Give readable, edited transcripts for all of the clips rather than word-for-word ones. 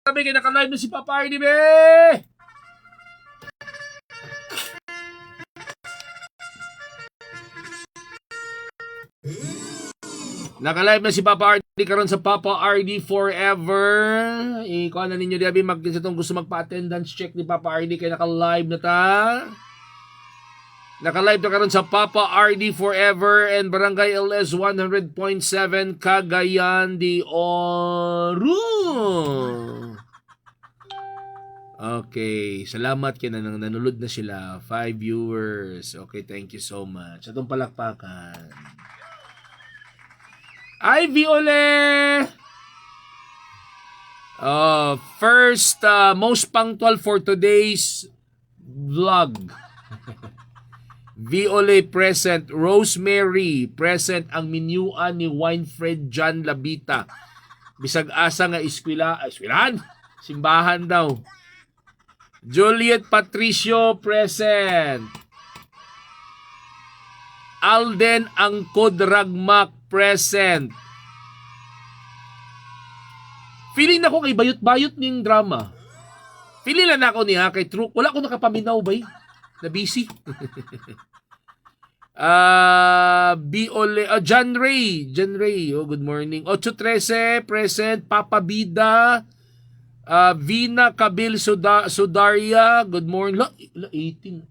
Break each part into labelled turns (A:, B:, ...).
A: Sabi kayo naka-live na si Papa RD, be! Naka-live na si Papa RD karon sa Papa RD Forever. Ikaw na ninyo diabi sa tong gusto magpa-attendance check ni Papa RD kay naka-live na ta. Naka-live na karon sa Papa RD Forever and Barangay LS 100.7 Cagayan de Oro. Okay, salamat kay nanulod na sila. 5 viewers. Okay, thank you so much. Atong palakpakan. Ivy Ole! First, most punctual for today's vlog. Viole present, Rosemary present ang minuan ni Winfred John Labita. Bisag asa nga eskwelahan, simbahan daw. Juliet Patricio present. Alden Angkod Ragmak present. Feeling na ko kay bayot-bayot ning drama. Feeling lang ako niya kay True. Wala ko nakapaminaw bay. Na busy. John Ray. Oh, good morning. 8:13 present. Papa Bida. Vina Kabil Sudaria. Good morning. 18.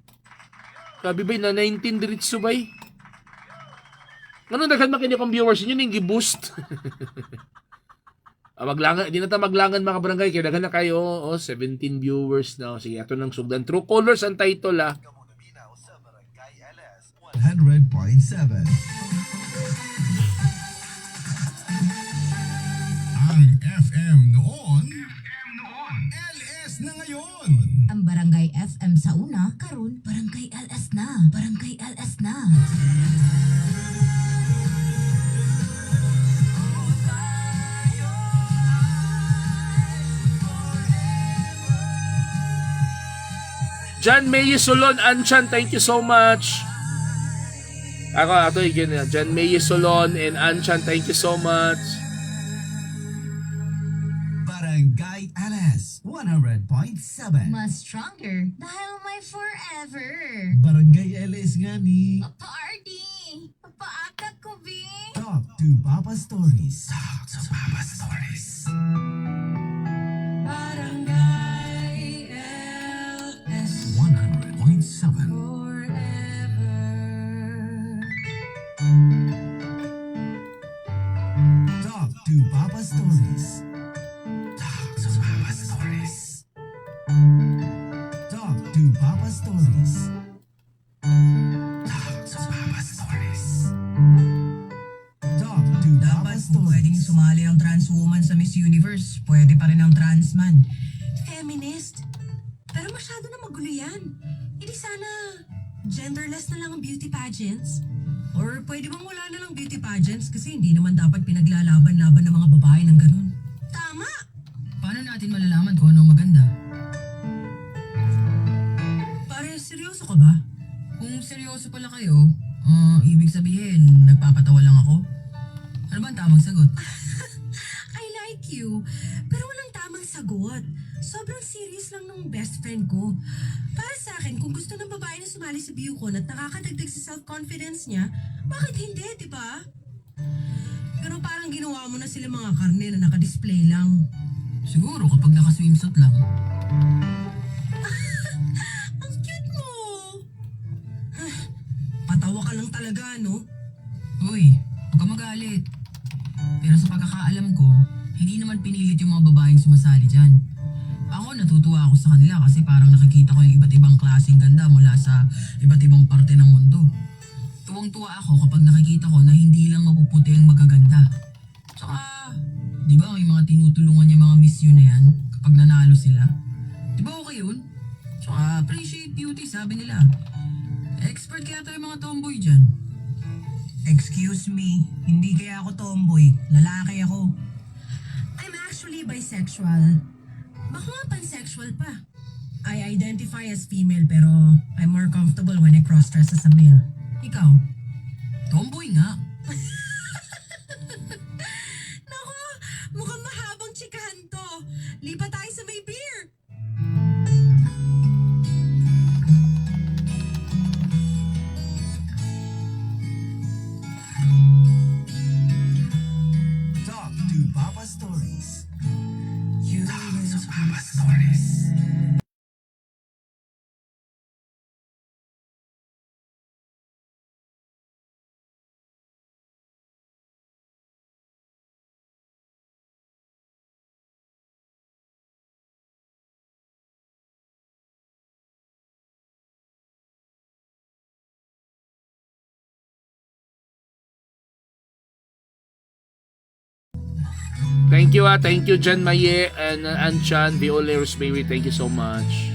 A: Sabi bay na 19 diritso bay. Ano daghan makinig kong viewers niyo ning gi-boost. Maglangan, di na ta maglangan mga barangay kaya daghan na kayo. 17 viewers na. Sige, ato nang sugdan. True Colors ang title
B: 100.7. Ang FM noon, LS na ngayon.
C: Ang Barangay FM sa una, karon Barangay LS na. Barangay LS na.
A: John May Solon Anchan, thank you so much. Ato yun na. John May Solon and Anchan, thank you so much.
B: Barangay LS 100.7.
C: Mas stronger dahil may forever.
B: Barangay LS nga ni
C: Party! Papaakak ko, B!
B: Talk to Papa Stories. Talk to Papa Stories.
C: Barangay LS
B: 100.7.
C: forever.
B: Talk to Papa Stories. Talk to Papa Stories. Talk to Papa Stories. Talk to Papa Stories. Talk to Papa
D: Dapat kung
B: Stories.
D: pwedeng sumali ang trans woman sa Miss Universe, pwede pa rin ang trans man. Feminist? Pero masyado na magulo yan. Hindi sana genderless na lang ang beauty pageants? Or pwede bang wala na lang beauty pageants kasi hindi naman dapat pinaglalaban-laban ng mga babae ng ganun. Tama! Paano natin malalaman kung ano maganda? Pare, seryoso ka ba? Kung seryoso pala kayo, ibig sabihin, nagpapatawa lang ako? Ano ba ang tamang sagot? I like you, pero walang tamang sagot. Sobrang serious lang nung best friend ko. Para sa akin, kung gusto ng babae na sumali sa Bucon at nakakadagdag sa self-confidence niya, bakit hindi, di ba? Pero parang ginawa mo na sila mga karne na nakadisplay lang. Siguro kapag nakaswimsuit lang. Ang cute mo! Patawa ka lang talaga, no? Uy, huwag ka magalit. Pero sa pagkakaalam ko, hindi naman pinilit yung mga babaeng sumasali dyan. Ako, natutuwa ako sa kanila kasi parang nakikita ko yung iba't ibang klaseng ganda mula sa iba't ibang parte ng mundo. Tuwang-tuwa ako kapag nakikita ko na hindi lang mapuputi ang magaganda. Tsaka, di ba may mga tinutulungan yung mga Miss Yun na yan kapag nanalo sila? Di ba okay yun? Tsaka, appreciate beauty, sabi nila. Expert kaya tayo mga tomboy dyan. Excuse me, hindi kaya ako tomboy. Lalaki ako. I'm actually bisexual. Baka nga pansexual pa. I identify as female pero I'm more comfortable when I cross-dress as a male. Ikaw? Tomboy nga. Naku, mukhang mahabang chikahan to. Lipat tayo sa may beer.
B: Talk to Papa Stories. Talk to Papa Stories.
A: Thank you Jan Maye and Anchan, Viola Rosemary, thank you so much.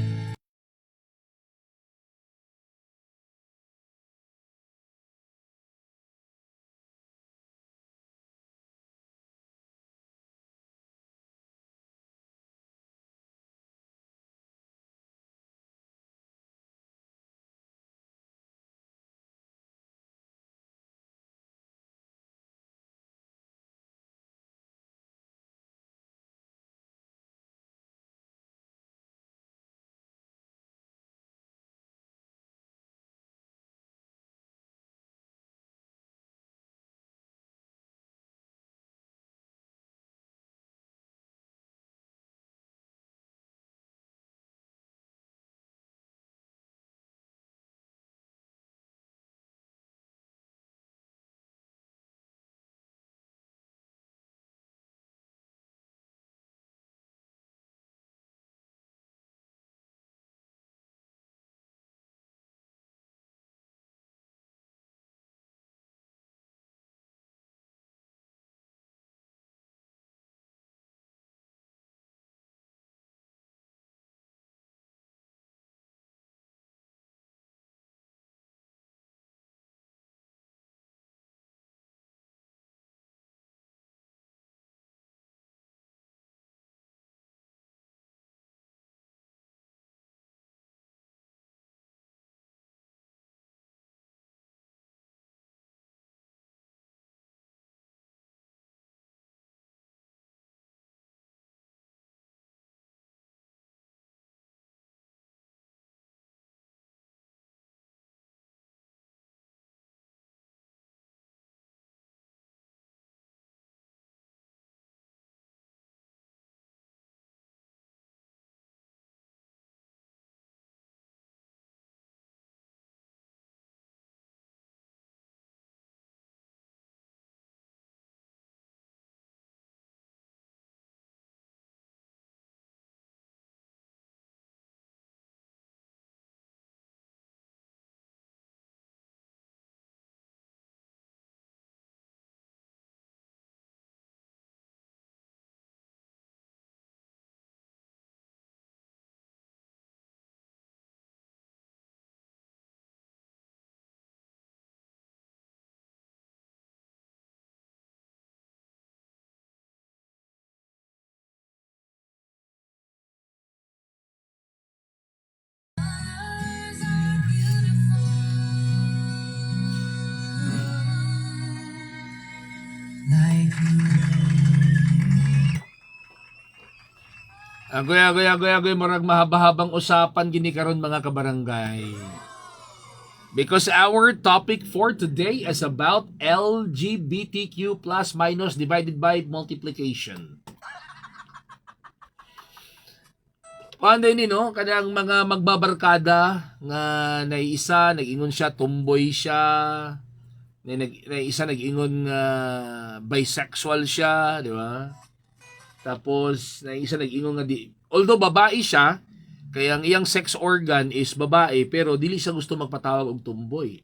A: Agoy, murag mahaba-habang usapan gini karon mga kabarangay. Because our topic for today is about LGBTQ plus minus divided by multiplication. Paano ni no? Kanang mga magbabarkada nga naiisa, nag-ingon siya, tomboy siya, naiisa nag-ingon nga bisexual siya, di ba? Tapos, naiisa nag-ingon nga although babae siya, kaya ang iyang sex organ is babae, pero dili siya gusto magpatawag og tumboy.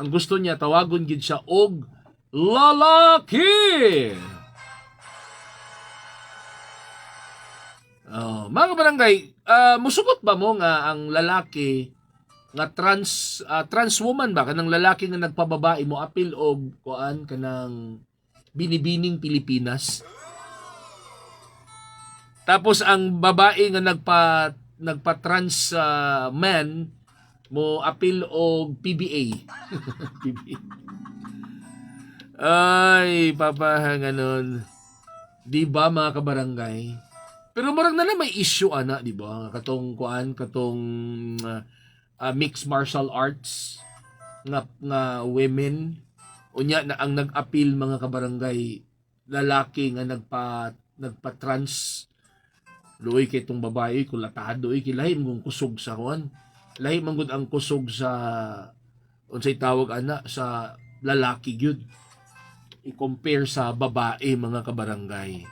A: Ang gusto niya, tawagon gid siya og lalaki! Mga barangay, musugot ba mo nga ang lalaki nga trans woman ba kanang lalaki nga nagpababae mo apil og kuan kanang binibining Pilipinas? Tapos ang babae nga nagpa-trans man mo apil og PBA. PBA. Ay, papahanganon. Di ba mga kabarangay? Pero murag na may issue ana, di ba? Katong mixed martial arts nga women unya na ang nag-appeal mga kabarangay lalaki nga nagpa-trans luoy kay tong babae kung latado kilahi mong kusog sa kuan. Lahi man gud ang kusog sa unsay tawag ana sa lalaki gyud. I-compare sa babae mga kabarangay.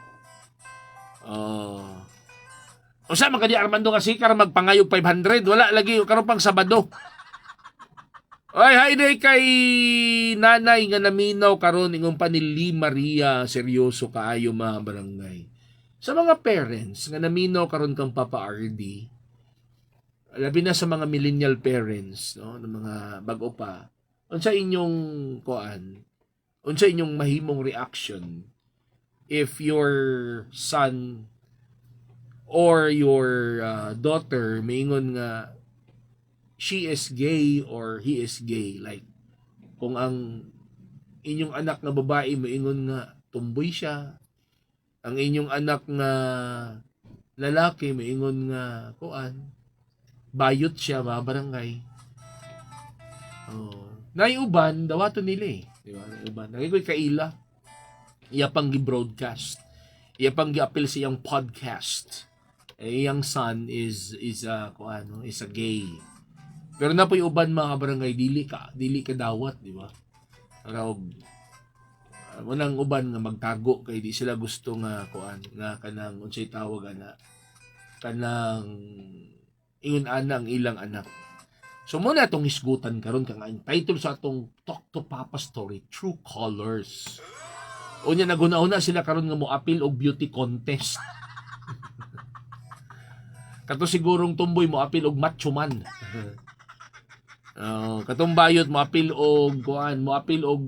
A: Usa man kadi Armando kasi karon magpangayog 500 wala lagi karon pang Sabado. Ay hi day kay nanay nga naminaw karon ingong panili Maria seryoso kaayo mga barangay. Sa mga parents nga naminaw karon kang Papa RD, labi na sa mga millennial parents no ng mga bag-o pa. Unsa inyong unsa inyong mahimong reaction if your son or your daughter maingon nga she is gay or he is gay, like kung ang inyong anak nga babae maingon nga tumboy siya, ang inyong anak nga lalaki maingon nga bayot siya mga barangay. Naiuban dawaton nila di ba? Naiuban nagikoy kaila iya pang gi-broadcast, iya pang gi-appeal sa iyang podcast. Iyang son is a gay. Pero na po'y uban mga barangay dili ka dawat, di ba? Pero unang uban nga magtago kay di sila gusto nga nga kanang unsay tawag ana kanang ingon ana ang ilang anak. So mo na atong hisgutan karon kang ang title sa atong Talk to Papa story, True Colors. Unya naguna-una sila karon nga mo appeal og beauty contest. Kato sigurong tumboy mo appeal og macho man. Katong bayot mo appeal og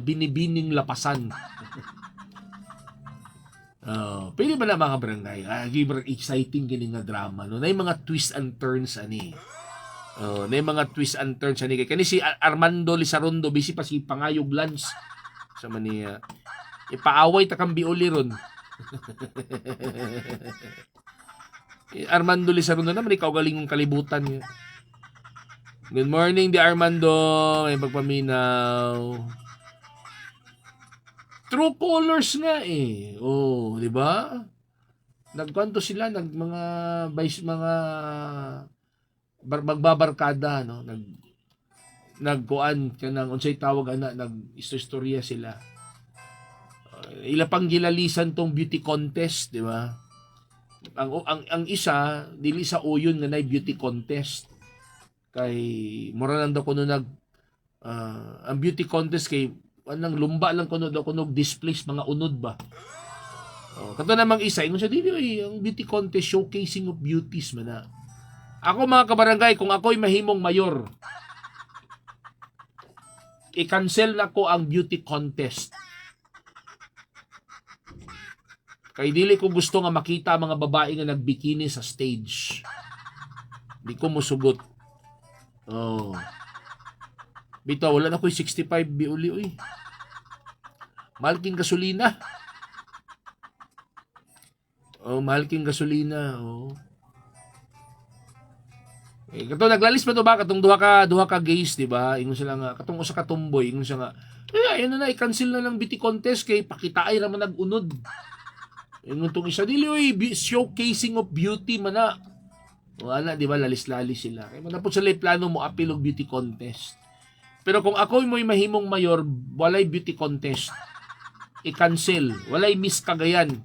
A: binibining lapasan. Pwede ba na mga barangay? Exciting kini nga drama no. Nay mga twist and turns ani. Nay mga twist and turns ani kay si Armando Lizarondo bisi pa si Pangayog Lance sa maniya. Ipaaway ta kang bioli ron. Armando Lizarondo naman ikaw galingong kalibutan niya. Good morning, di Armando. May pagpaminaw. True colors nga di ba? Nagkwanto sila magbabarkada no, nagkuan kanang unsay tawag ana nag-istorya sila. Ila pang gilalisan tong beauty contest, di ba? Ang isa dili sa uyon nga nay beauty contest. Kay mura lang daw kuno ang beauty contest kay anang lumba lang kuno daw kuno displays mga unod ba. Kato namang isa ingon siya dili ang beauty contest showcasing of beauties man na. Ako mga kabarangay kung ako'y mahimong mayor i-cancel na ko ang beauty contest. Kay dili ko gusto nga makita mga babae nga nagbikini sa stage. Di ko musugot. Bitaw, wala na ko'y 65 biuli, uy. Mahal king gasolina. Mahal king gasolina, kato naglalis pa to ba katong duha ka gays, di ba? Ingon sila nga katong usa ka tomboy, ingon siya nga, ayun na i-cancel na lang beauty contest kay pakitaay ra man nag-unod. Ingon tong isa dili oy showcasing of beauty man na. Wala, di ba, lalis-lalis sila. Kaya manapot sila plano mo appeal og beauty contest. Pero kung ako mo'y mahimong mayor, walay beauty contest. I-cancel. Walay Miss Cagayan.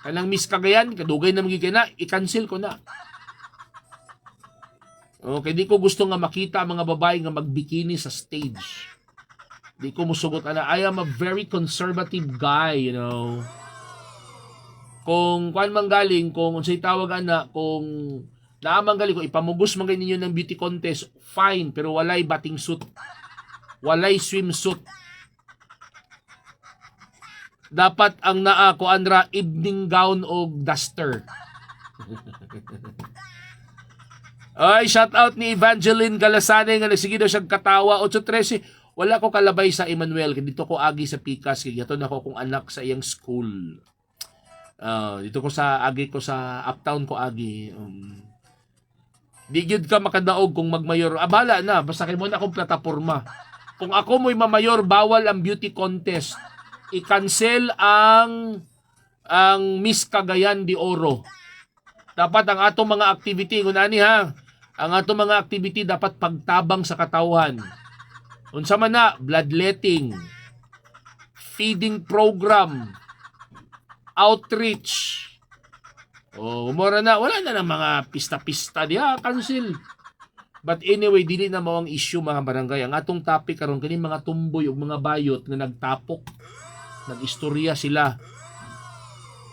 A: Kanang Miss Cagayan, kadugay na magiging na, i-cancel ko na. Okay, di ko gusto nga makita mga babae nga magbikini sa stage. Di ko musugot ana. I am a very conservative guy, you know. Kung kuan manggaling, kung unsay tawag ana, kung naamang galing ko, ipamugos man ninyo ng beauty contest, fine, pero walay bathing suit. Walay swimsuit. Dapat ang naa ko andra evening gown o duster. Ay, shout out ni Evangeline Galasane nga nagsige daw siyang katawa 8:13. Wala ko kalabay sa Emmanuel, kay dito ko agi sa Pikas, kay gaton ako kung anak sa iyang school. Dito ko sa uptown ko agi. Di gyud ka makadaog kung magmayor. Abala na, basta kay mo na akong plataporma. Kung ako mo'y mamayor, bawal ang beauty contest. I-cancel ang Miss Cagayan de Oro. Dapat ang atong mga activity, kunani ha, ang atong mga activity dapat pagtabang sa katawhan. Unsa man na, bloodletting, feeding program, outreach. Umora na, wala na ng mga pista-pista diha, cancel. But anyway, dili na mao ang issue mga barangay. Ang atong topic karon kini mga tumboy ug mga bayot nga nagtapok, nagistorya sila.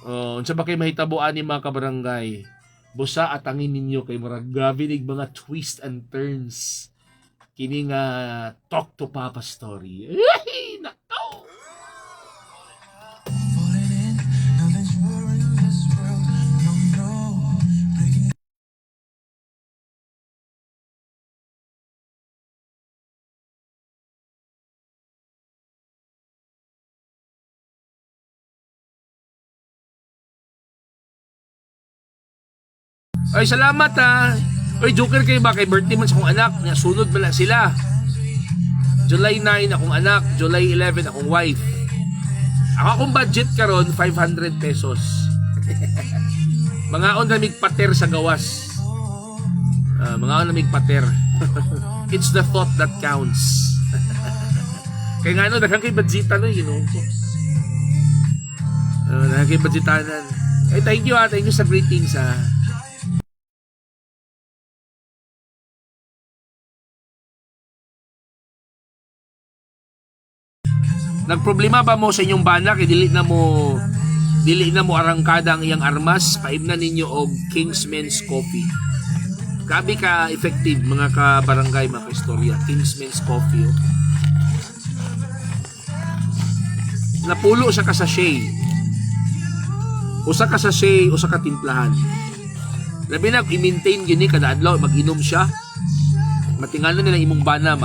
A: Unsa ba kay mahitabuan ni mga kabarangay? Busa atangin ninyo kay murag grabe nig mga twist and turns. Kini nga Talk to Papa story. Ay, nakaw!
B: Falling in, nothing sure in this world. No, no. Breaking
A: Ay, salamat ha. Oy, joker kayo ba? Kay birthday man sa akong anak. Sunod ba na sila? July 9 akong anak. July 11 akong wife. Akong budget karon 500 pesos. Mga on na pater sa gawas. Mga on na pater. It's the thought that counts. Kaya nga no, daghang kay budgetan no, you know. Daghang kay budgetanan. Ay, thank you ha. Thank you sa greetings ha. Nagproblema ba mo sa inyong bana kay dili na mo arangkada ang iyang armas, paimna ninyo og Kingsman's Coffee. Grabe ka effective mga ka-barangay, mga ka-istorya. Kingsman's Coffee. Oh. Napulo sa sachet. Usa ka sachet, usa ka timplahan. Labi na i-maintain gyud ni kada adlaw mag-inom siya. Matingalan nila imong bana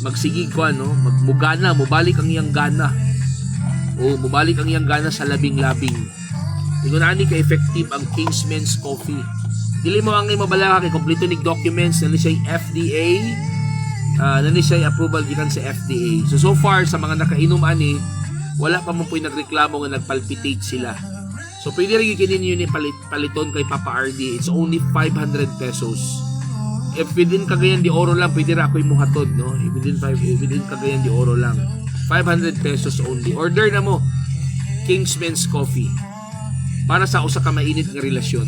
A: magsigig ko magmugana, mubalik ang iyang gana. Mubalik ang iyang gana sa labing-labing. Ingunani ka effective ang Kingsman's Coffee. Dili mo ang mabalaka kay kompleto nig documents na ni siya FDA, na ni siya approval gikan sa FDA. So far sa mga nakainom ani, wala pa mo po'y nagreklamo nga nagpalpitate sila. So pwede rin kinin yun ni paliton kay Papa RD. It's only 500 pesos. If within Cagayan de Oro lang, pwede ra ako'y muhatod, no? Within Cagayan de Oro lang. 500 pesos only. Order na mo. Kingsman's Coffee. Para sa usa ka mainit nga relasyon.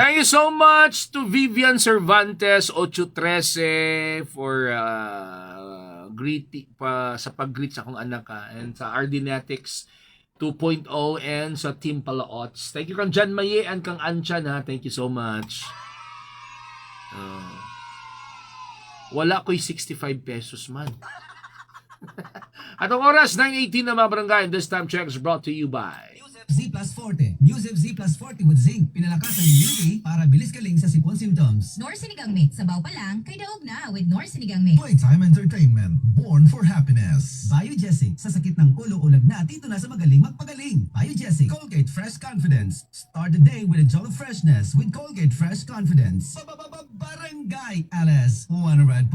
A: Thank you so much to Vivian Cervantes 813 for greeting pa sa pag-greet sa akong anak and sa Ardinetics 2.0 and sa Team Palaots. Thank you kang Jan Maye and kang Anchan ha. Thank you so much. Wala ko'y 65 pesos man. Atong oras 9:18 na mga barangay. This time check is brought to you by
B: Z plus Forte. Musef Z plus Forte with zinc. Pinalakas ang immunity para bilis kaling sa sipon symptoms.
C: Nor sinigang mate, sabaw pa lang, kay daog na with Nor sinigang mate.
B: Playtime Entertainment. Born for happiness. Biogesic. Sa sakit ng ulo ulag na, dito na sa magaling magpagaling. Biogesic. Colgate Fresh Confidence. Start the day with a jolly freshness with Colgate Fresh Confidence. Barangay LS 100.7.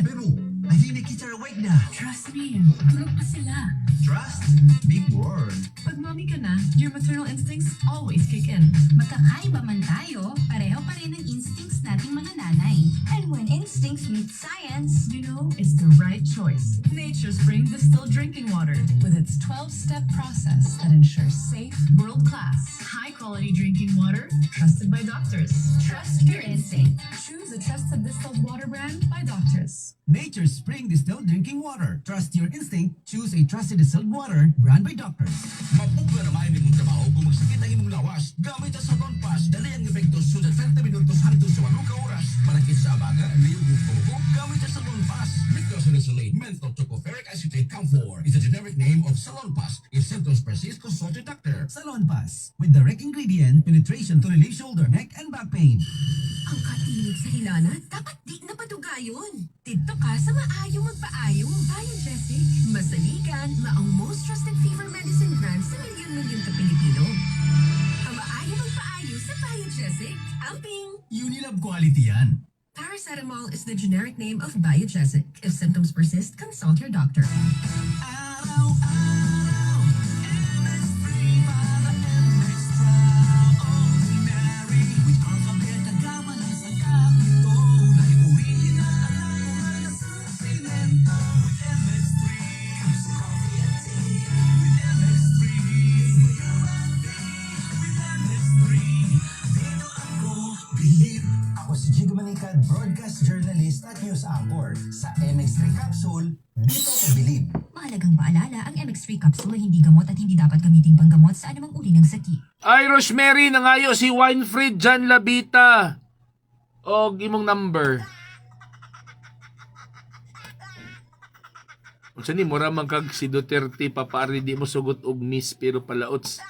B: Pero, I think the kids are awake na.
E: Trust me, tulog pa sila.
B: Trust? Big word.
E: Pag mommy ka na, your maternal instincts always kick in.
C: Magkakaiba man tayo, pareho pa rin ang instincts nating mga nanay. And when instincts meet science,
E: You know, it's the right choice. Nature Spring distilled drinking water with its 12-step process that ensures safe, world-class, high-quality drinking water trusted by doctors.
C: trust your instinct.
E: Choose a trusted distilled water brand by doctors.
B: Nature's Spring Distilled Drinking Water. Trust your instinct. Choose a trusted distilled water brand by doctors.
F: Mapugla naman ang imong trabaho kung magsakit ang imong lawas. Gamit ang Salon Pass. Dali ang epekto sudat 30 minutos hangtod sa 8 ka oras. Malakit sa abaga, liyog mo po. Gamit ang Salon Pass. Methylphenidate menthol tocopherolic acetate camphor is the generic name of Salon Pass. If symptoms persist, consult your doctor.
B: Salon Pass. With direct ingredient, penetration to relieve shoulder, neck, and back pain.
G: Ang katinig sa hilalat, dapat di na patugayon. Dito ka sa maayo magpaayo. Biogesic, masaligan, maong most trusted fever medicine brand sa milyon-milyon ka Pilipino. Ang maayo magpaayo sa Biogesic. Amping!
B: Unilab quality yan.
G: Paracetamol is the generic name of Biogesic. If symptoms persist, consult your doctor.
B: Araw-araw, MS3 para extraordinary. With alphabet na gamalas ang kapito. Naiuwiin na alam mo na suplemento. With MS3, cups of coffee and tea. With MS3, for you and me. With MS3, dito ako bilib. Ako si Jigo Manikad, broadcast journalist at news anchor. Sa MX3 Capsule, dito ako bilib.
C: Mahalagang paalala, ang MX3 capsule ay hindi gamot at hindi dapat gamiting panggamot sa anumang uri ng sakit.
A: Ay, Rosemary, nangayo si Winfried Jan Labita. O, imong number. Unsa ni mura man kag si Duterte papari di mo sugot og miss pero palaots.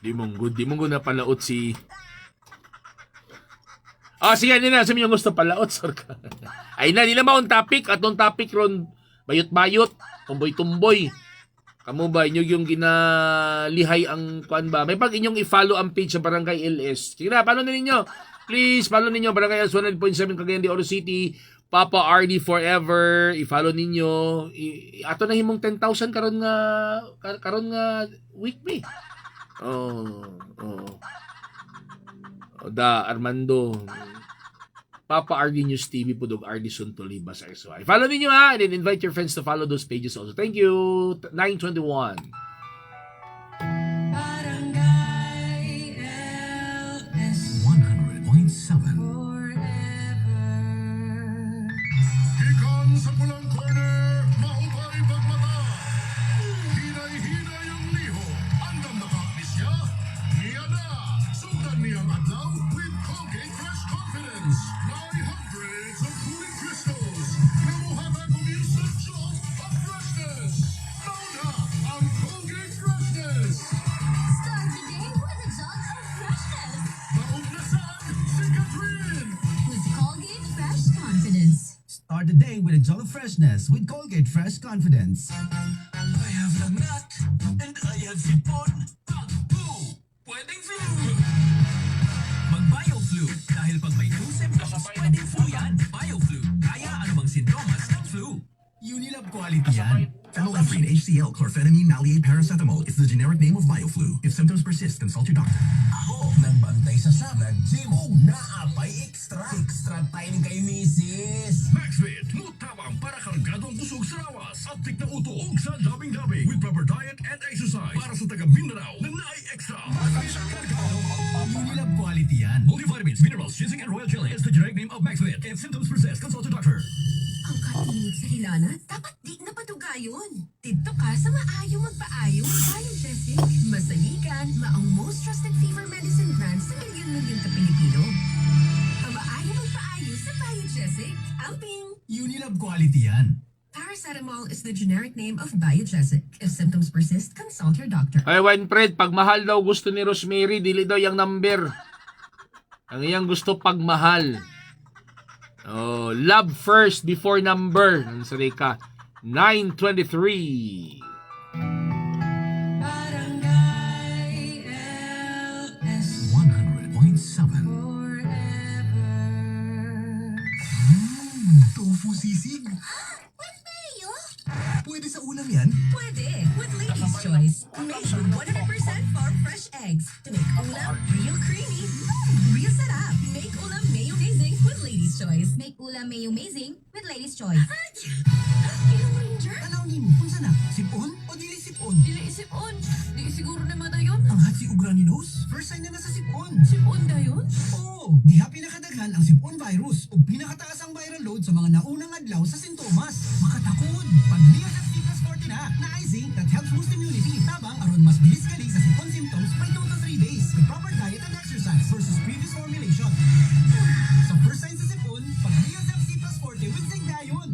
A: Di mong good na palaot si sige, hindi na. Sabi yung gusto palaot, sir ka. Ay na, di na maong topic. Atong topic ron, bayot-bayot, tumboy-tumboy. Kamu ba, inyo yung ginalihay ang kuan ba? May pag inyong i-follow ang page sa Barangay LS. Sige na, follow na ninyo. Please, follow ninyo Barangay LS 100.7 Cagayan de Oro City. Papa RD Forever. I-follow ninyo. Ato na himong 10,000 karon nga week me. Da Armando Papa RD News TV Pudog RD Suntoliba sa SY. Follow niyo ha, and then invite your friends to follow those pages also. Thank you. 921.
E: Barangay LS
B: 100.7.
E: forever.
F: Ikan sa pulang corner, maupay pagmata. Hinay-hinay ang liho. Andam nakakis niya. Niya na. Sundan niyang adlaw with Colgate Fresh Confidence. May hundreds of cooling crystals. Namuhatag ng instant shot of freshness. Now na ang Colgate Freshness.
C: Start the day with a jug of freshness
F: Maugnasan si Catherine.
C: with Colgate Fresh Confidence.
B: Start the day with a jolly freshness with Colgate Fresh Confidence. I have lagnat and I have sipon. Pag-flu! Pwedeng flu! Mag-BioFlu dahil pag may flu symptoms, pwedeng flu yan. BioFlu, kaya anumang sintomas ng flu. Unilab quality yan.
H: Phenylephrine HCl chlorphenamine maleate paracetamol is the generic name of BioFlu. If symptoms persist, consult your doctor.
F: Ako, nagbantay sa shop. Nag-gym. Naapay extra. Extra time kay misis.
H: MaxVit
F: Mutabang para kargado ang busog sa lawas. Aptik na uto ug sa labing-labing with proper diet and exercise para sa taga Mindanao na naay extra.
H: Unilab quality yan.
F: Multivitamins, minerals, ginseng, and royal jelly is the generic name of Maxfit. If symptoms persist, consult your doctor.
G: Ang katinig sa ilana, dapat di na patugayon. Dito ka sa maayo magpaayo. Biogesic, masaligan, maong most trusted fever medicine brand sa milyon-milyon ka Pilipino. Ang maayo magpaayo sa Biogesic. Amping!
H: Unilab quality yan.
G: Paracetamol is the generic name of Biogesic. If symptoms persist, consult your doctor.
A: Ay, Winefred, pag mahal daw gusto ni Rosemary, dili daw yung number. Ang iyang gusto pag mahal. Oh, love first before number. Ang sarika. 923.
E: Barangay LS
H: 100.7. Tofu sisig. Pwede sa ulam yan?
G: Pwede, with Lady's Choice. Made with 100% farm fresh eggs. To make ulam real creamy, real sarap. Make ulam mayo amazing with Lady's Choice.
C: Make ulam may amazing with Lady's Choice.
G: Ilang ranger?
H: Tanaw ni mo, unsa na? Sipon o dili sipon?
G: Dili isipon. Di siguro na madayon.
H: Ang hatsi ug runny nose, first sign na nasa sipon.
G: Sipon dayon?
H: Oo, diha pinakadaghan ang sipon virus ug pinakataas ang viral load sa mga naunang adlaw sa sintomas. Makatakod, pag Neosep C plus 40 na, na zinc that helps boost immunity. Tabang aron mas bilis gali sa sipon symptoms by 2 to 3 days with proper diet and exercise versus previous formulation. Sa first sign sa sipon, pag Neosep C plus 40 with zinc dayon.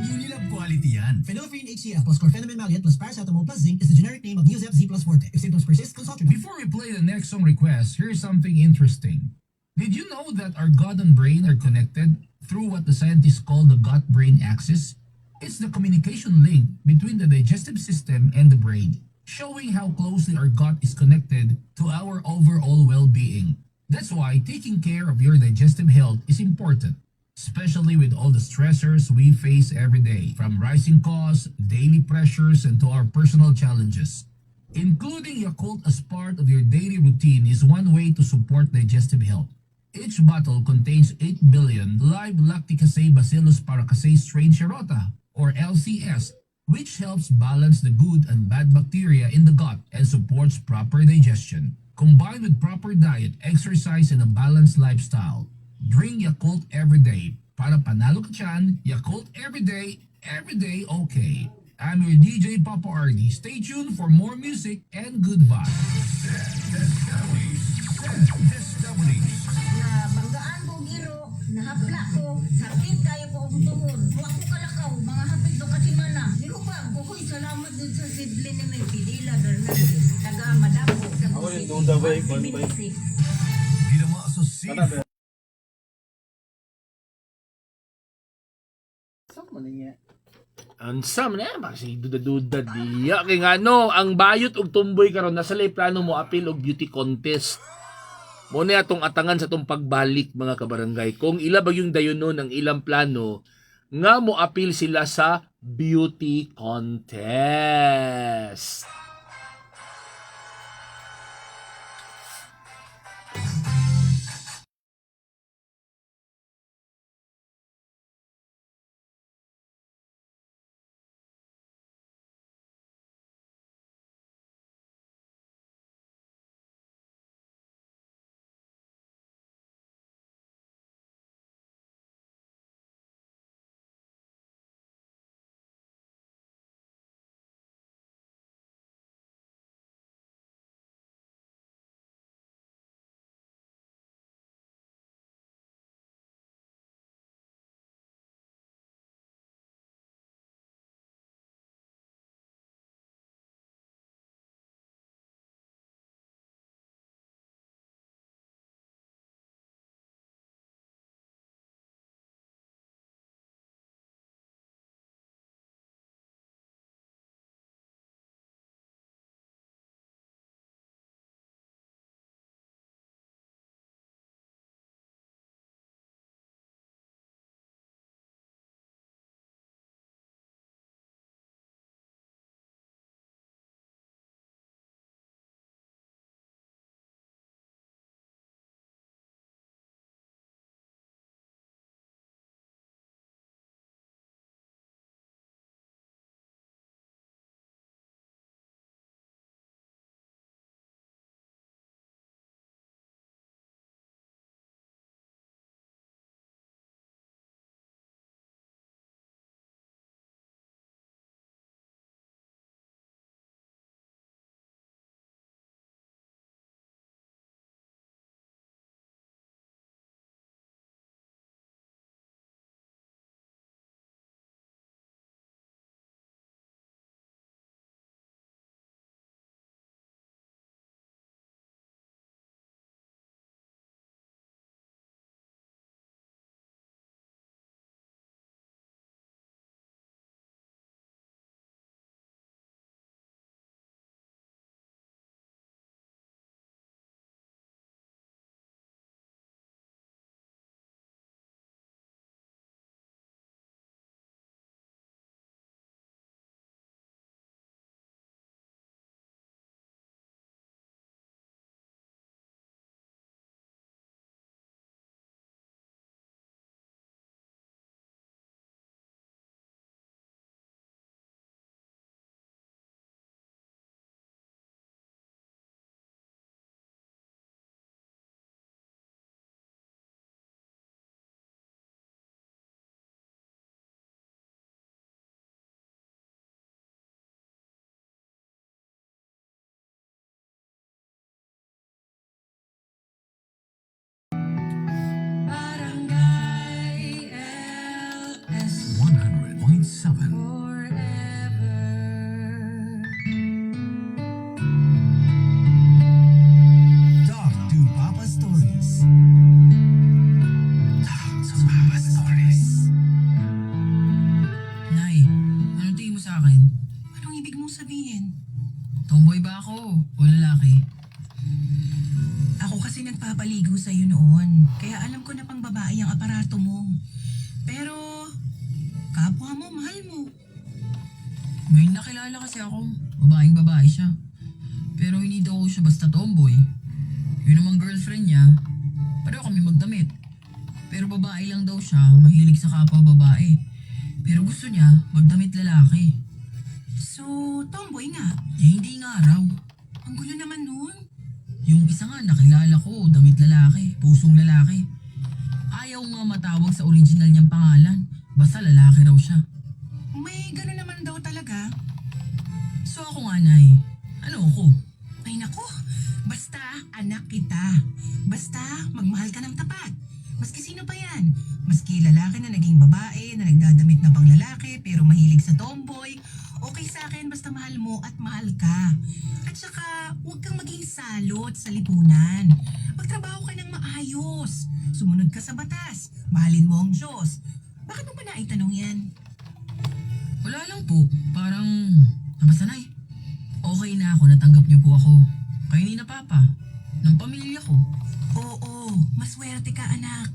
H: Unilab quality yan.
I: Phenylephrine HCl plus chlorpheniramine maleate plus paracetamol plus zinc is the generic name of Neosep Z plus Forte. If symptoms persist, consult your doctor.
J: Before we play the next song request, here's something interesting. Did you know that our gut and brain are connected through what the scientists call the gut-brain axis? It's the communication link between the digestive system and the brain, showing how closely our gut is connected to our overall well-being. That's why taking care of your digestive health is important, especially with all the stressors we face every day, from rising costs, daily pressures, and to our personal challenges. Including Yakult as part of your daily routine is one way to support digestive health. Each bottle contains 8 billion live Lacticase Bacillus paracase strain Shirota, or LCS, which helps balance the good and bad bacteria in the gut and supports proper digestion. Combined with proper diet, exercise, and a balanced lifestyle, drink Yakult every day. Para panalo ka dyan, Yakult every day okay. I'm your DJ Papa Ardy. Stay tuned for more music and good vibes.
C: Banggaan ko giro, nahapla ko, sakit kayo ko ang tuhod. Huwag ko kalakaw, mga hapit do kasi mana. Nilupag ko, huy, salamat dun sa sidlin ni may pidila, Bernardes. Taga Madabo, sa City.
H: Ginama sa safe.
A: Ansam na, kasi duda-duda diya. Kaya nga no, ang bayot og tumboy karon nasa lay plano mo apil og beauty contest. Mo na atong atangan sa tong pagbalik mga kabarangay. Kung ila ba yung dayonon ang ilang plano, nga mo apil sila sa beauty contest.
D: May nakilala kasi ako. Babaeng babae siya. Pero hindi daw siya basta tomboy. Yun namang girlfriend niya. Pareho kami magdamit. Pero babae lang daw siya, mahilig sa kapwa babae. Pero gusto niya magdamit lalaki.
G: So, tomboy nga.
D: Hindi nga raw.
G: Ang gulo naman nun.
D: Yung isa nga nakilala ko, damit lalaki, pusong lalaki. Ayaw nga matawag sa original niyang pangalan. Basta lalaki raw siya.
G: May gano'n naman daw talaga.
D: So ako nga, Nay. Ano ako?
G: Ay nako, basta anak kita. Basta magmahal ka ng tapat. Maski sino pa yan. Maski lalaki na naging babae, na nagdadamit na pang lalaki, pero mahilig sa tomboy. Okay sa akin basta mahal mo at mahal ka. At saka, huwag kang maging salot sa lipunan. Magtrabaho ka ng maayos. Sumunod ka sa batas. Mahalin mo ang Diyos. Bakit mo pa naitanong yan?
D: Wala lang po. Parang, basta Nay. Okay na ako, natanggap niyo po ako. Kayo ni na Papa, ng pamilya ko.
G: Oo, maswerte ka anak.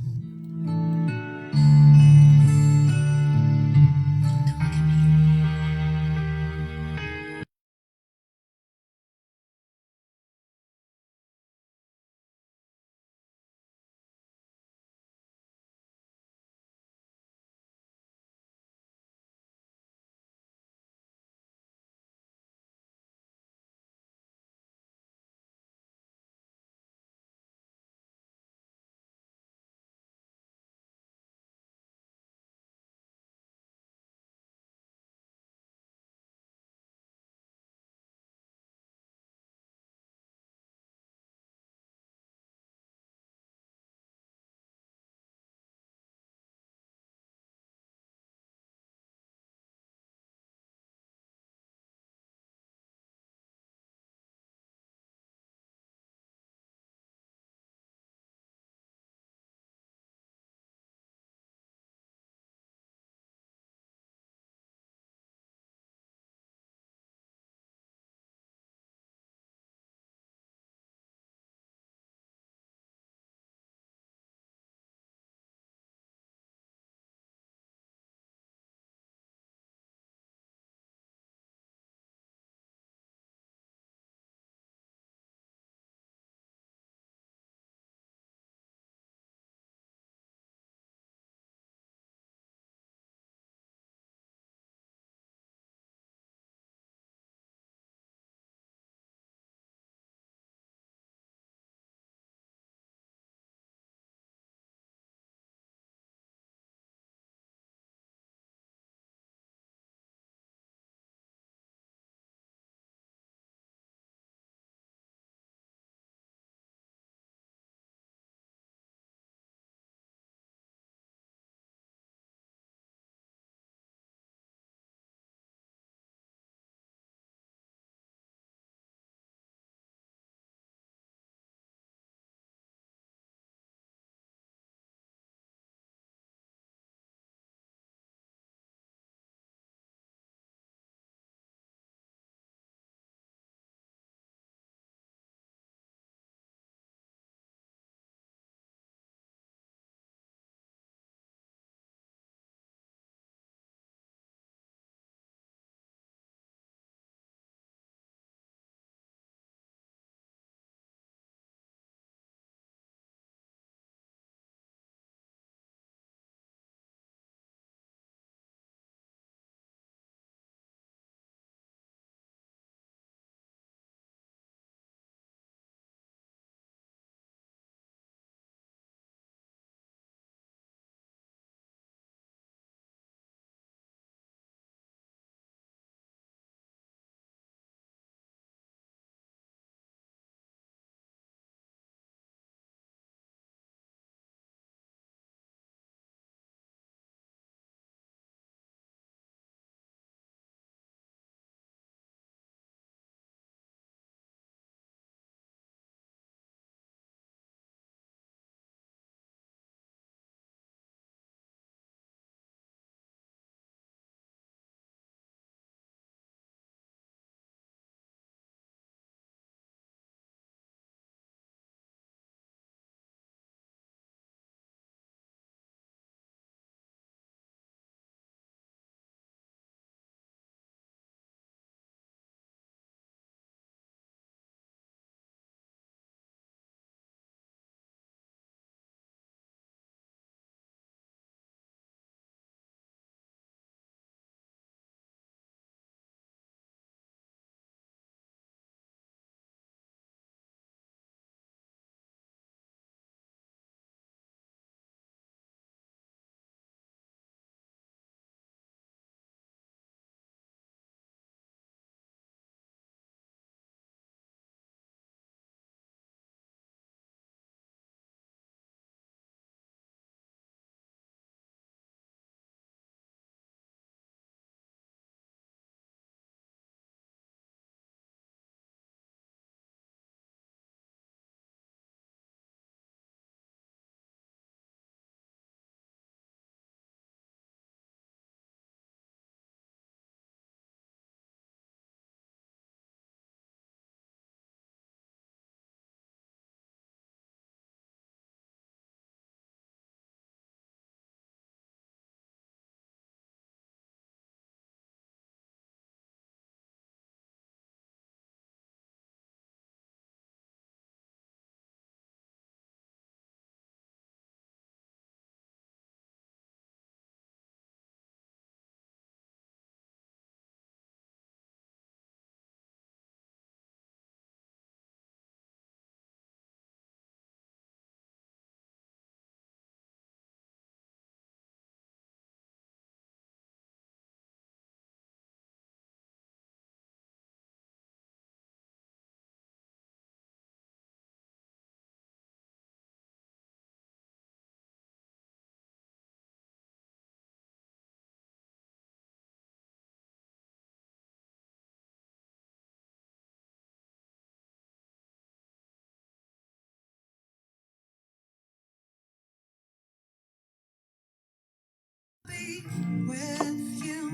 B: with you.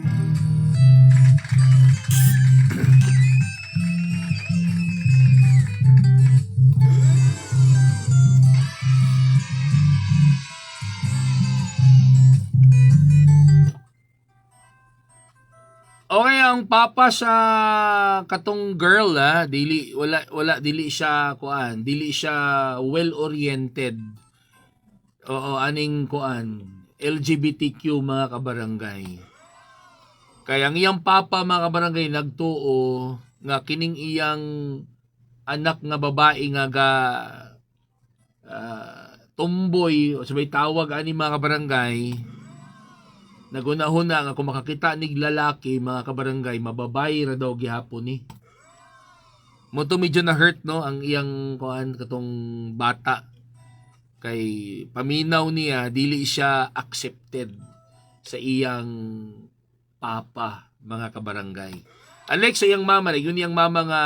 A: Okay, ang papa sa katong girl dili wala dili siya kuan, dili siya well-oriented. Oo, aning kuan, LGBTQ mga kabarangay. Kaya ang iyang papa mga kabarangay nagtuo nga kining iyang anak nga babae nga tumboy o sabay tawag ani mga kabarangay. Naguna-huna nga kung makakita nig lalaki mga kabarangay mababay ra daw gihapon ni. Mo to medyo na hurt no ang iyang kuan katong bata kay paminaw niya dili siya accepted sa iyang papa mga kabarangay. Alex sa iyang mama yun iyang mama nga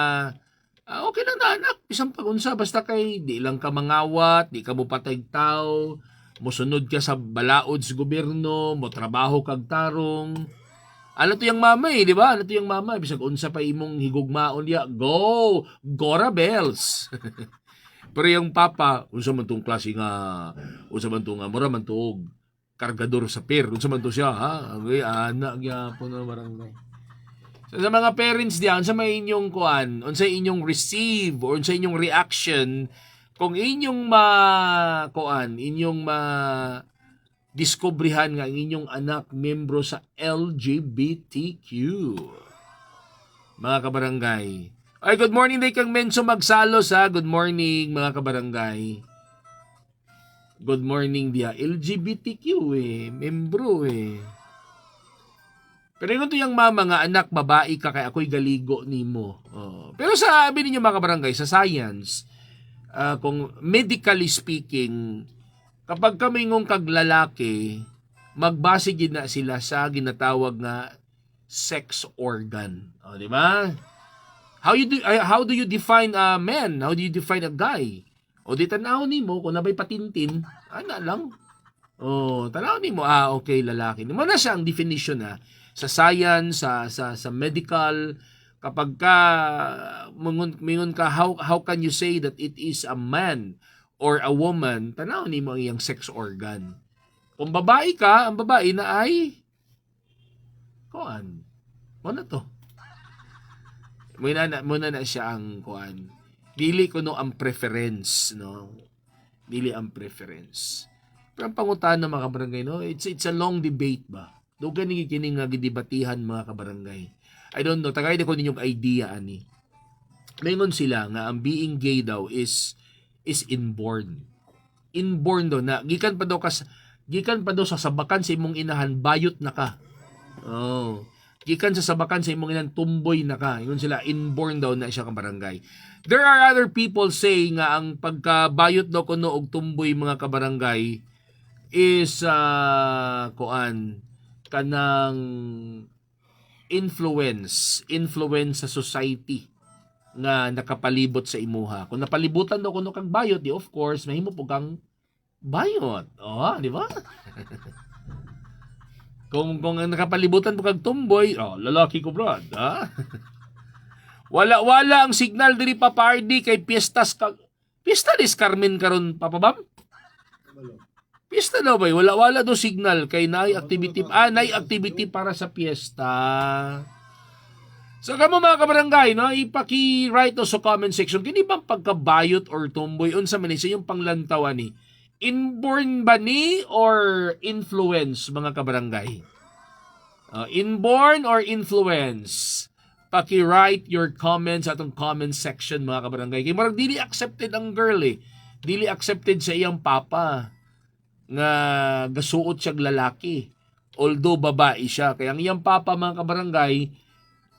A: okay lang na anak isang pagunsa basta kay di lang ka mangawat, di ka mo patay tao, mosunod ka sa balaod sa gobyerno, mo trabaho kag tarong. Ano to yung mama di ba? Ano to yung mama? Bisag unsa pa imong higugmaon ya, go! Gora Bells! Pero yung papa, unsa man tong klase nga, unsa man tong mura man tong kargador sa pier, unsa man to siya, ha? Agay, anak, gyapon na barangay. So, sa mga parents diyan, unsa may inyong kuan, unsa inyong receive, or unsa inyong reaction, kung inyong inyong diskubrihan nga ang inyong anak membro sa LGBTQ. Mga kabarangay. Ay, good morning day kang Menso Magsalos Good morning mga kabarangay. Good morning dia. LGBTQ membro Pero yung to yung mama nga anak babae ka kay ako'y galigo nimo. Pero sabi ninyo mga kabarangay sa science, kung medically speaking, kapag kami ngong kaglalaki, magbase gid na sila sa ginatawag nga sex organ. Di ba? How do you define a man? How do you define a guy? O di tanaw nimo kung nabay patintin, ana lang. Tanaw nimo okay lalaki. Mo na siya ang definition sa science, sa medical. Kapag ka mingon ka how can you say that it is a man or a woman, tanaw nimo ang iyang sex organ. Kung babae ka, ang babae na ay kuan. Ano to? Muna na siya ang kuan. Dili ko ang preference, no? Dili ang preference. Pero ang pangutan ng mga kabarangay, no? It's a long debate ba? Doon kining nga gidebatihan mga kabarangay. I don't know, tagay ko ninyong idea ani. Mayroon sila nga ang being gay daw is inborn. Inborn daw na gikan pa daw sa sabakan sa imong inahan bayot na ka. Gikan sa sabakan sa imong inahan tumboy na ka. Ingon sila inborn daw na siya ka barangay. There are other people saying nga ang pagkabayot daw kuno og tumboy mga kabarangay is kanang influence sa society nga nakapalibot sa imuha. Kung napalibutan daw kuno kang bayot, of course, mahimo po kang bayot. Di ba? kung nakapalibutan po kang tumboy, lalaki ko brad, Wala ang signal diri pa party kay Fiesta dis Carmen karon papabam? Fiesta daw ba? Wala do signal kay nay activity para sa fiesta. So kamo mga kabarangay, no, ipaki-write sa comment section kini bang pagkabayot or tomboy unsa man sa yung panglantawan ni? Inborn ba ni or influence mga kabarangay? Inborn or influence? Paki-write your comments atong comment section mga kabarangay. Kay marag dili accepted ang girl Dili accepted sa iyang papa nga gasuot siyang lalaki. Although babae siya. Kaya ang iyang papa mga kabarangay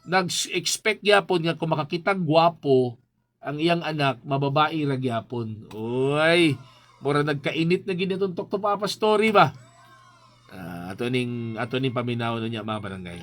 A: nag-expect yapon nga kung makakitang gwapo ang iyang anak, mababae ra gyapon. Oy, mura nagkainit na gid itong Talk to Papa story ba? Ato ning paminaw niya mga barangay.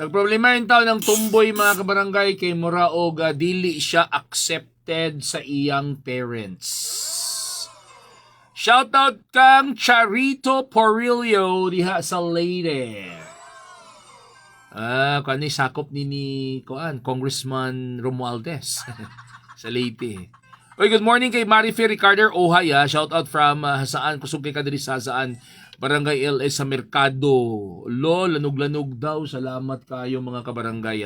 A: Nagproblema yung tao ng tumboy mga kabarangay kay mura og dili siya accepted sa iyang parents. Shoutout kang Charito Porillo diha sa Leyte. Kani sakop ni Congressman Romualdez sa Leyte. Oy, good morning kay Marife Ricardo Ohay. Shoutout from saan kusog kay kadiri sa saan Barangay LS sa Merkado. Lanog-lanog daw. Salamat kayo mga kabarangay.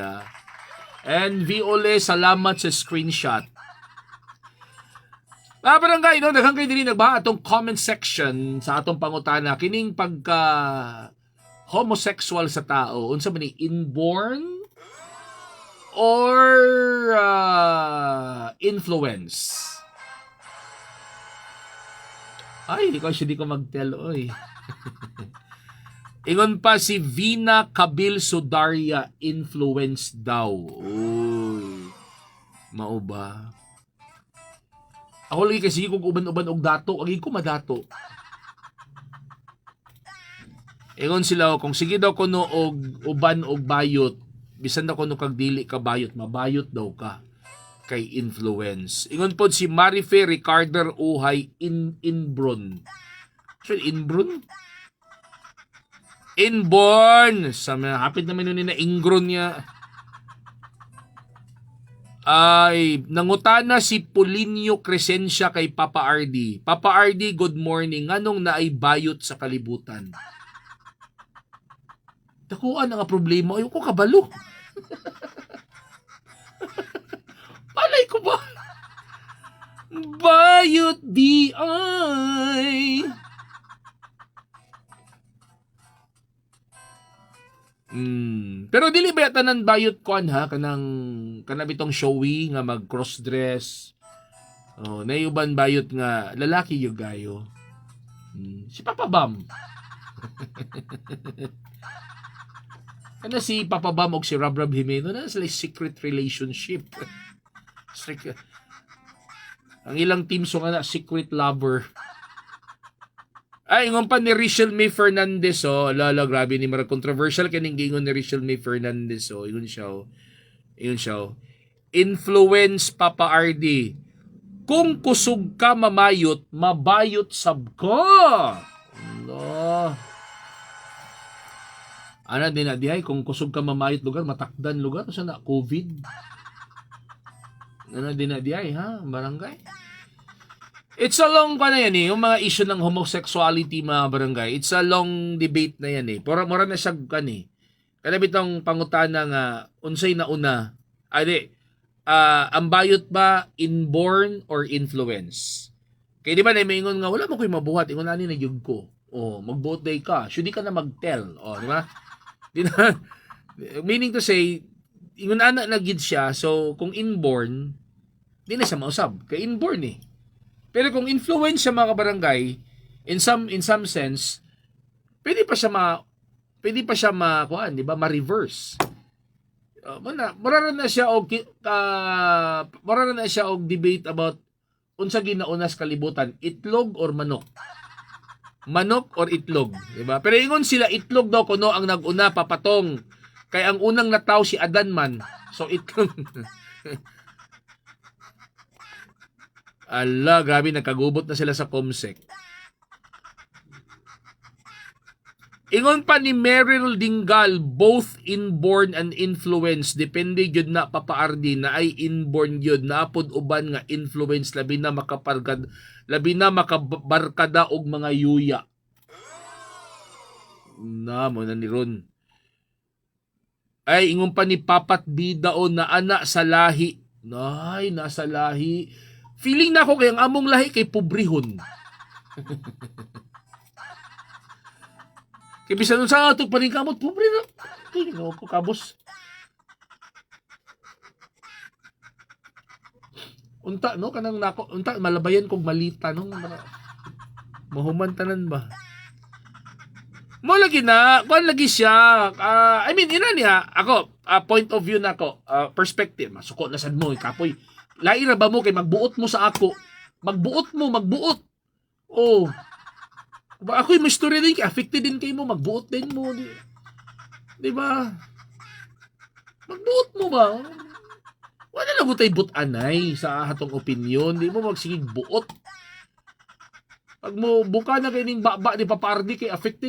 A: And Viole, salamat sa screenshot. Mga barangay, no, daghang kayo din nagbaha atong comment section sa atong pangutana. Kining pagka homosexual sa tao, unsa man ni inborn or influence? Ay, ikaw siya di ko mag-tell, oy. Ingon pa si Vina Kabil Sudaria, influence daw. Uy. Mao ba? Ako lagi kasi kung uban-uban og dato, agi ko madato. Ingon sila kung sige daw kuno og uban og bayot, bisan daw kuno kag dili ka bayot, mabayot daw ka kay influence. Ingon pod si Marife Ricardo Uhay Inbron. So, Inbron? Inborn! Sa hapit naman yun na ingron niya. Ay, nangutana si Polinio Crescencia kay Papa RD. Papa RD, good morning. Anong naay bayot sa kalibutan? Dakuan ang problema. Ayoko kabalo. Palay ko ba? Bayot di ay. Pero dili ba tanan bayot kon ha kanang bitong showy nga mag cross dress. Oh, nayuban bayot nga lalaki yung gayo. Si Papa Bam. Ano si Papa Bam og si Rob Jimeno na sila secret relationship. Ang ilang team so nga secret lover. Ay, ingon pa ni Rachel May Fernandez, grabe ni mara controversial kining gingon ni Rachel May Fernandez, ingon siya. Influence Papa RD. Kung kusog ka mamayot, mabayot sab ka. Allah. Ana din na dihay kung kusog ka mamayot lugar, matakdan lugar sa na COVID. Ano din na dihay ha, barangay. It's a long yung mga issue ng homosexuality mga barangay. It's a long debate na yan Mura na siya Kada bitong pangutana nga unsay na una. Ang bayot ba inborn or influence? Kaya di ba na may ingon nga wala mo ko'y mabuhat. Ingon na nagyug ko. Mag-vote day ka. Should di ka na mag-tell. Di ba? Meaning to say, ingon na nagid siya. So, kung inborn, di na siya mausab. Kaya inborn Pero kung influence siya mga kabarangay, in some sense, pwede pa siya di ba, ma-reverse. Mura na siya og debate about unsa ginaunas kalibutan, itlog or manok. Manok or itlog, di ba? Pero ingon sila itlog daw kuno ang nag-una papatong. Kay ang unang nataw si Adan man. So itlog. Allah, grabe, nagkagubot na sila sa Comsec. Ingon pa ni Meryl Dingal, both inborn and influence. Depende yun na papaardi na ay inborn yun. Naapod uban nga influence, labi na makabarkada og mga yuya. Na mo na ni Ron. Ay, ingon pa ni Papat Bidao na anak sa lahi. Nay, nasa lahi. Feeling na ako kay ang among lahi kay pobrehon. Kaya bisan nun sa ato pa rin kamot, pobre na. Ay, no ko kabos. Unta, no? Kanang nako, unta, malabayan kong malita, no? Mahumantanan ba? Mo lagi na, kuan lagi siya. Ina niya, ako, point of view na ako, perspective, masuko na sad mo, kapoy. Laira ba mo kay magbuot mo sa ako? Magbuot. Ako'y may story din kay affected din kay mo, magbuot din mo. Di ba? Ibuot mo ba? Wala lang tayo but-anay sa atong opinion. Di mo magsigig buot. Pag mo buka na kayo ning baba ni Papardi kay affected